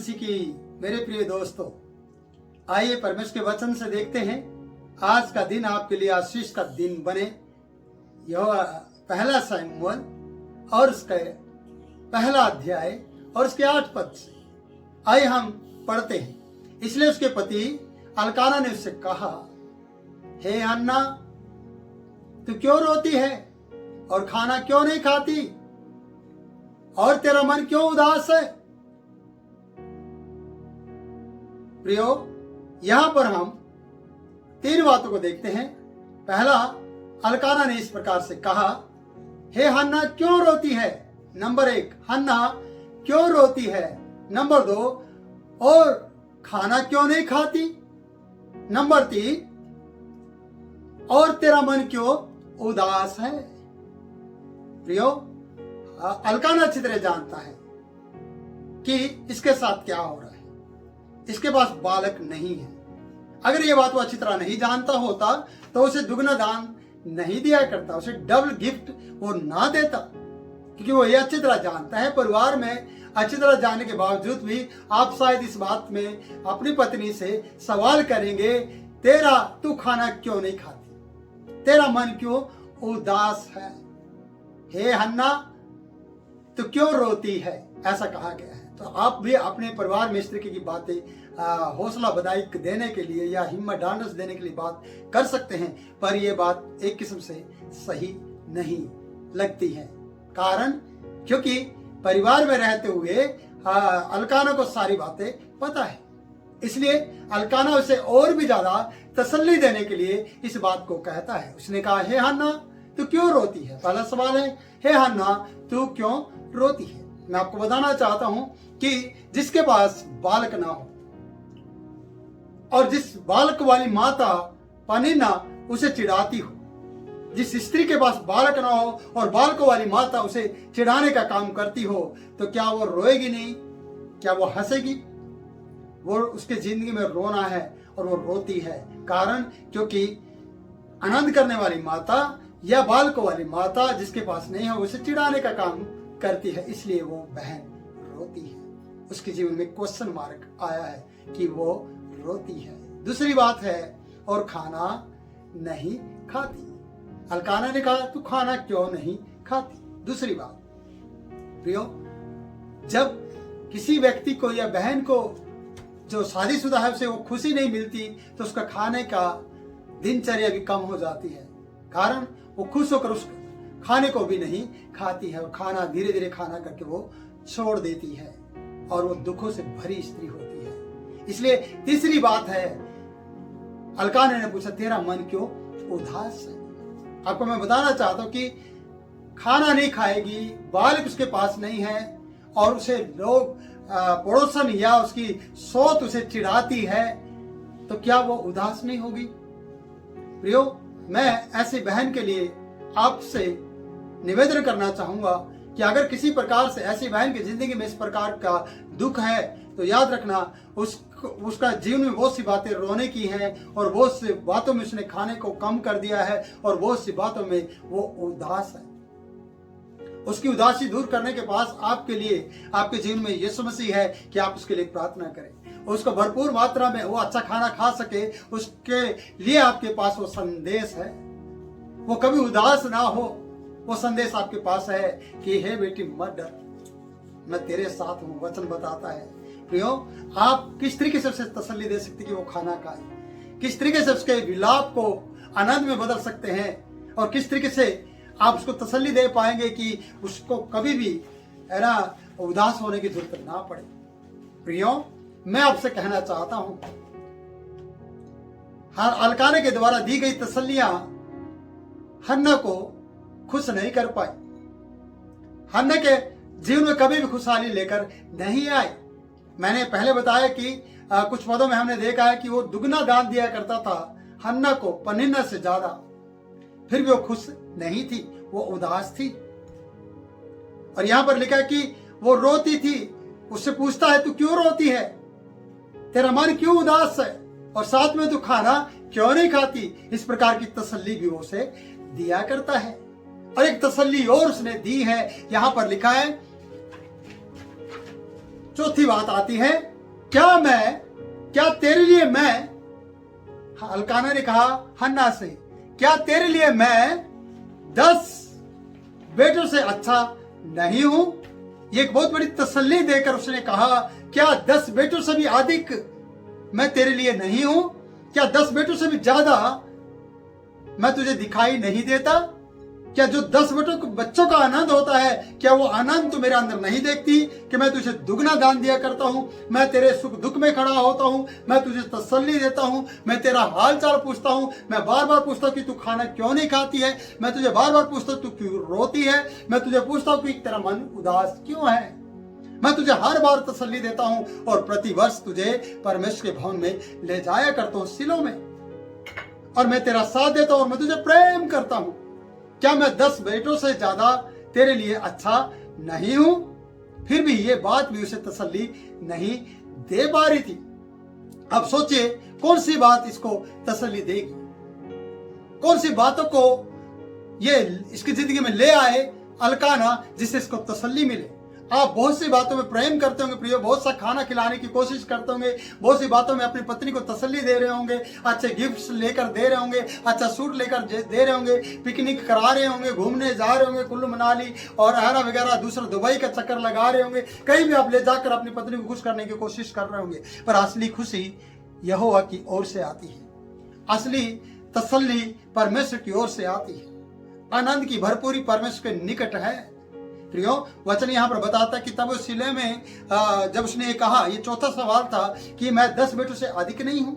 मसीह की मेरे प्रिय दोस्तों, आइए परमेश्वर के वचन से देखते हैं। आज का दिन आपके लिए आशीष का दिन बने। यह पहला शमूएल और उसका पहला अध्याय और उसके 8 पद से आइए हम पढ़ते हैं। इसलिए उसके पति अल्काना ने उससे कहा, हे हन्ना, तू क्यों रोती है और खाना क्यों नहीं खाती, और तेरा मन क्यों उदास है? प्रियो, यहां पर हम 3 बातों को देखते हैं। पहला, अल्काना ने इस प्रकार से कहा, हे हन्ना क्यों रोती है। नंबर 1, हन्ना क्यों रोती है। नंबर 2, और खाना क्यों नहीं खाती। नंबर 3, और तेरा मन क्यों उदास है। प्रियो, अल्काना अच्छी तरह जानता है कि इसके साथ क्या हो रहा है। इसके पास बालक नहीं है। अगर ये बात वो अच्छी तरह नहीं जानता होता तो उसे दुगना दान नहीं दिया करता, उसे डबल गिफ्ट वो ना देता, क्योंकि वो ये अच्छी तरह जानता है। परिवार में अच्छी तरह जानने के बावजूद भी आप शायद इस बात में अपनी पत्नी से सवाल करेंगे, तू खाना क्यों नहीं खाती, तेरा मन क्यों उदास है। हे हन्ना, तू क्यों रोती है, ऐसा कहा गया है। तो आप भी अपने परिवार में इस तरीके की बातें हौसला बधाई देने के लिए या हिम्मत ढांढस देने के लिए बात कर सकते हैं, पर यह बात एक किस्म से सही नहीं लगती है। कारण क्योंकि परिवार में रहते हुए अल्काना को सारी बातें पता है, इसलिए अल्काना उसे और भी ज्यादा तसल्ली देने के लिए इस बात को कहता है। उसने कहा, हे हन्ना, तू क्यों रोती है। पहला सवाल है, हे हन्ना, तू क्यों रोती है। मैं आपको बताना चाहता हूं कि जिसके पास बालक ना हो और जिस बालक वाली माता पनिन्ना उसे चिढ़ाती हो, जिस स्त्री के पास बालक ना हो और बालकों वाली माता उसे चिढ़ाने का काम करती हो, तो क्या वो रोएगी नहीं, क्या वो हंसेगी। वो उसके जिंदगी में रोना है और वो रोती है। कारण क्योंकि आनंद करने वाली माता या बालकों वाली माता जिसके पास नहीं है उसे चिढ़ाने का काम करती है, इसलिए वो बहन रोती है। उसके जीवन में क्वेश्चन मार्क आया है कि वो रोती है। दूसरी बात है, और खाना नहीं खाती। अल्काना ने कहा, तू खाना क्यों नहीं खाती। दूसरी बात, प्रियो, जब किसी व्यक्ति को या बहन को जो शादीशुदा है उसे वो खुशी नहीं मिलती तो उसका खाने का दिनचर्या भी कम हो जाती है। कारण वो खुश होकर उस खाने को भी नहीं खाती है और खाना धीरे धीरे खाना करके वो छोड़ देती है और वो दुखों से भरी स्त्री होती है। इसलिए तीसरी बात है, अल्काना ने पूछा, तेरा मन क्यों उदास है। आपको मैं बताना चाहता हूं कि खाना नहीं खाएगी, बालक उसके पास नहीं है और उसे लोग पड़ोसन या उसकी सोच उसे चिढ़ाती है, तो क्या वो उदास नहीं होगी। प्रियो, मैं ऐसी बहन के लिए आपसे निवेदन करना चाहूंगा कि अगर किसी प्रकार से ऐसी बहन की जिंदगी में इस प्रकार का दुख है तो याद रखना, उसका जीवन में बहुत सी बातें रोने की हैं और बहुत सी बातों में उसने खाने को कम कर दिया है और बहुत सी बातों में वो उदास है। उसकी उदासी दूर करने के पास आपके लिए, आपके जीवन में यीशु मसीह है कि आप उसके लिए प्रार्थना करें, उसको भरपूर मात्रा में वो अच्छा खाना खा सके। उसके लिए आपके पास वो संदेश है, वो कभी उदास ना हो। वो संदेश आपके पास है कि हे बेटी, मत डर, मैं तेरे साथ हूं। वचन बताता है। प्रियो, आप किस तरीके से उसे तसल्ली दे सकते कि वो खाना खाए, किस तरीके से उसके विलाप को आनंद में बदल सकते हैं और किस तरीके से आप उसको तसल्ली दे पाएंगे कि उसको कभी भी उदास होने की जरूरत ना पड़े। प्रियो, मैं आपसे कहना चाहता हूं, अल्काना के द्वारा दी गई तसल्लियां हन्ना को खुश नहीं कर पाई। हन्ना के जीवन में कभी भी खुशहाली लेकर नहीं आई। मैंने पहले बताया कि कुछ पदों में हमने देखा है कि वो दुगना दान दिया करता था हन्ना को पनिन्ना से ज्यादा, फिर भी वो खुश नहीं थी, वो उदास थी। और यहां पर लिखा है कि वो रोती थी। उससे पूछता है, तू क्यों रोती है, तेरा मन क्यों उदास है, और साथ में तू खाना क्यों नहीं खाती। इस प्रकार की तसल्ली भी उसे दिया करता है। और एक तसल्ली और उसने दी है, यहां पर लिखा है, चौथी बात आती है, क्या तेरे लिए मैं, अल्काना ने कहा हन्ना से, क्या तेरे लिए मैं 10 बेटों से अच्छा नहीं हूं? ये एक बहुत बड़ी तसल्ली देकर उसने कहा, क्या 10 बेटों से भी अधिक मैं तेरे लिए नहीं हूं? क्या 10 बेटों से भी ज्यादा मैं तुझे दिखाई नहीं देता? क्या जो 10 बच्चों का आनंद होता है, क्या वो आनंद तू मेरे अंदर नहीं देखती कि मैं तुझे दुगना दान दिया करता हूं, मैं तेरे सुख दुख में खड़ा होता हूं, मैं तुझे तसल्ली देता हूं, मैं तेरा हाल चाल पूछता हूं, मैं बार बार पूछता हूं कि तू खाना क्यों नहीं खाती है, मैं तुझे बार बार पूछता हूं तू क्यों रोती है, मैं तुझे पूछता हूं कि तेरा मन उदास क्यों है, मैं तुझे हर बार तसल्ली देता हूं और प्रतिवर्ष तुझे परमेश्वर के भवन में ले जाया करता हूं सिलो में, और मैं तेरा साथ देता हूं और मैं तुझे प्रेम करता हूं। क्या मैं 10 बेटों से ज्यादा तेरे लिए अच्छा नहीं हूं? फिर भी ये बात भी उसे तसल्ली नहीं दे पा रही थी। अब सोचिए कौन सी बात इसको तसल्ली देगी, कौन सी बातों को ये इसकी जिंदगी में ले आए अल्काना जिससे इसको तसल्ली मिले। आप बहुत सी बातों में प्रेम करते होंगे प्रियो, बहुत सा खाना खिलाने की कोशिश करते होंगे, बहुत सी बातों में अपनी पत्नी को तसल्ली दे रहे होंगे, अच्छे गिफ्ट्स लेकर दे रहे होंगे, अच्छा सूट लेकर दे रहे होंगे, पिकनिक करा रहे होंगे, घूमने जा रहे होंगे कुल्लू मनाली और हरा वगैरह, दूसरा दुबई का चक्कर लगा रहे होंगे, कहीं भी आप ले जाकर अपनी पत्नी को खुश करने की कोशिश कर रहे होंगे, पर असली खुशी यहोवा की ओर से आती है, असली तसल्ली परमेश्वर की ओर से आती है, आनंद की भरपूरी परमेश्वर के निकट है। प्रियो वचन यहाँ पर बताता है कि तब उस सिले में जब उसने कहा, ये चौथा सवाल था कि मैं 10 बेटों से अधिक नहीं हूं।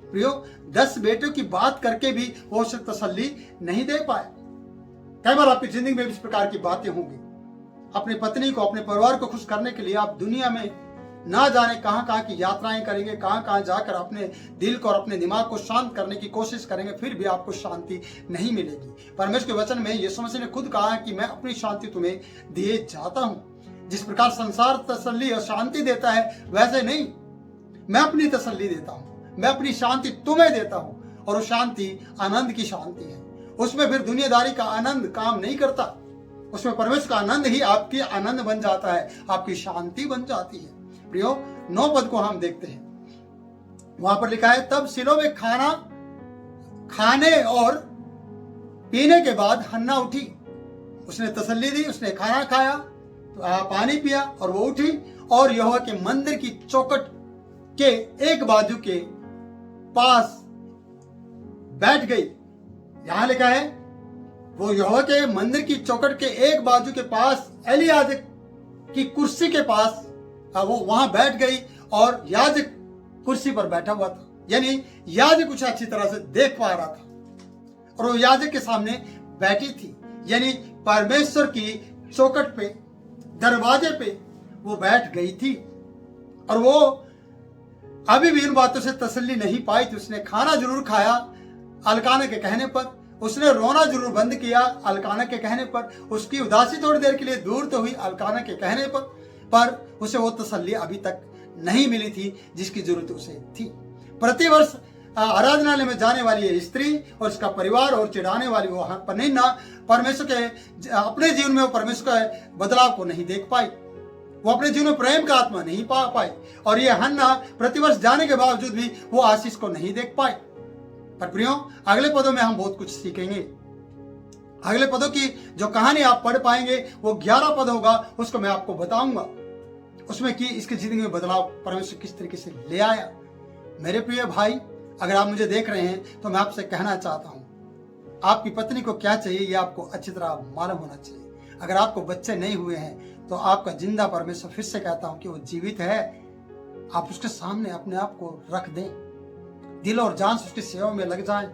प्रियो 10 बेटों की बात करके भी वो उसे तसल्ली नहीं दे पाए। कई बार आपकी जिंदगी में इस प्रकार की बातें होंगी, अपनी पत्नी को, अपने परिवार को खुश करने के लिए आप दुनिया में ना जाने कहां कहां की यात्राएं करेंगे, कहां कहां जाकर अपने दिल को और अपने दिमाग को शांत करने की कोशिश करेंगे, फिर भी आपको शांति नहीं मिलेगी। परमेश्वर के वचन में यीशु मसीह ने खुद कहा है कि मैं अपनी शांति तुम्हें दिए जाता हूं। जिस प्रकार संसार तसल्ली और शांति देता है वैसे नहीं, मैं अपनी तसल्ली देता हूं, मैं अपनी शांति तुम्हें देता हूं, और वो शांति आनंद की शांति है। उसमें फिर दुनियादारी का आनंद काम नहीं करता, उसमें परमेश्वर का आनंद ही आपकी आनंद बन जाता है, आपकी शांति बन जाती है। प्रियो 9 पद को हम देखते हैं, वहां पर लिखा है, तब सिलो में खाना खाने और पीने के बाद हन्ना उठी, उसने तसल्ली दी, उसने खाना खाया, पानी पिया और वो उठी और यहोवा के मंदिर की चौखट के एक बाजू के पास बैठ गई। यहां लिखा है वो यहोवा के मंदिर की चौखट के एक बाजू के पास एली याजक की कुर्सी के पास वो वहां बैठ गई और याजक कुर्सी पर बैठा हुआ था, यानी याजक कुछ अच्छी तरह से देख पा रहा था और वो याजक के सामने बैठी थी, यानी परमेश्वर की चौखट पे, दरवाजे पे वो बैठ गई थी और वो अभी भी इन बातों से तसल्ली नहीं पाई थी। उसने खाना जरूर खाया अल्काना के कहने पर, उसने रोना जरूर बंद किया अल्काना के कहने पर, उसकी उदासी थोड़ी देर के लिए दूर तो हुई अल्काना के कहने पर उसे वो तसल्ली अभी तक नहीं मिली थी जिसकी जरूरत उसे थी। प्रतिवर्ष आराधनालय में जाने वाली ये स्त्री और उसका परिवार और चिढ़ाने वाली वो पनिन्ना परमेश्वर के अपने जीवन में वो परमेश्वर के बदलाव को नहीं देख पाई, वो अपने जीवन में प्रेम का आत्मा नहीं पा पाई, और ये हन्ना प्रतिवर्ष जाने के बावजूद भी वो आशीष को नहीं देख पाई। पर प्रियो अगले पदों में हम बहुत कुछ सीखेंगे। अगले पदों की जो कहानी आप पढ़ पाएंगे वो 11 पद होगा, उसको मैं आपको बताऊंगा उसमें कि इसकी जिंदगी में बदलाव परमेश्वर किस तरीके से ले आया। मेरे प्रिय भाई, अगर आप मुझे देख रहे हैं तो मैं आपसे कहना चाहता हूं, आपकी पत्नी को क्या चाहिए ये आपको अच्छी तरह मालूम होना चाहिए। अगर आपको बच्चे नहीं हुए हैं तो आपका जिंदा परमेश्वर, फिर से कहता हूं कि वो जीवित है, आप उसके सामने अपने आप को रख दें, दिल और जान से उसकी सेवा में लग जाएं।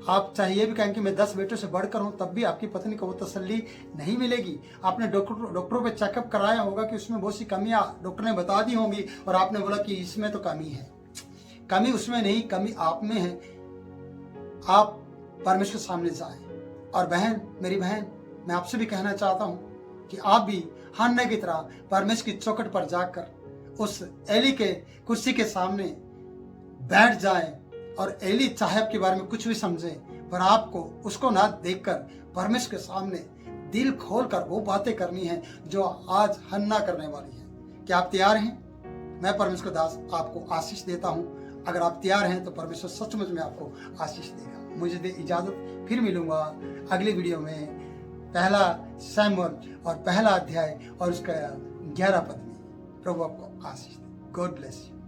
आप चाहे ये भी कहें कि मैं 10 बेटों से बढ़कर हूं, तब भी आपकी पत्नी को वो तसल्ली नहीं मिलेगी। आपने डॉक्टरों पे चेकअप कराया होगा कि उसमें बहुत सी कमियां डॉक्टर ने बता दी होंगी और आपने बोला कि इसमें तो कमी है। कमी उसमें नहीं, कमी आप में है। आप परमेश्वर के सामने जाएं। और बहन, मेरी बहन, मैं आपसे भी कहना चाहता हूं कि आप भी हन्ना की तरह परमेश्वर की चौखट पर जाकर उस एली के कुर्सी के सामने बैठ जाएं और एली साहब के बारे में कुछ भी समझे, पर आपको उसको ना देखकर परमेश्वर के सामने दिल खोलकर वो बातें करनी है जो आज हन्ना करने वाली है। क्या आप तैयार हैं? मैं परमेश्वर दास आपको आशीष देता हूँ। अगर आप तैयार हैं तो परमेश्वर सचमुच में आपको आशीष देगा। मुझे दे इजाजत, फिर मिलूंगा अगली वीडियो में पहला शमूएल और पहला अध्याय और उसका 11 पद में। प्रभु आपको आशीष दे। God bless you.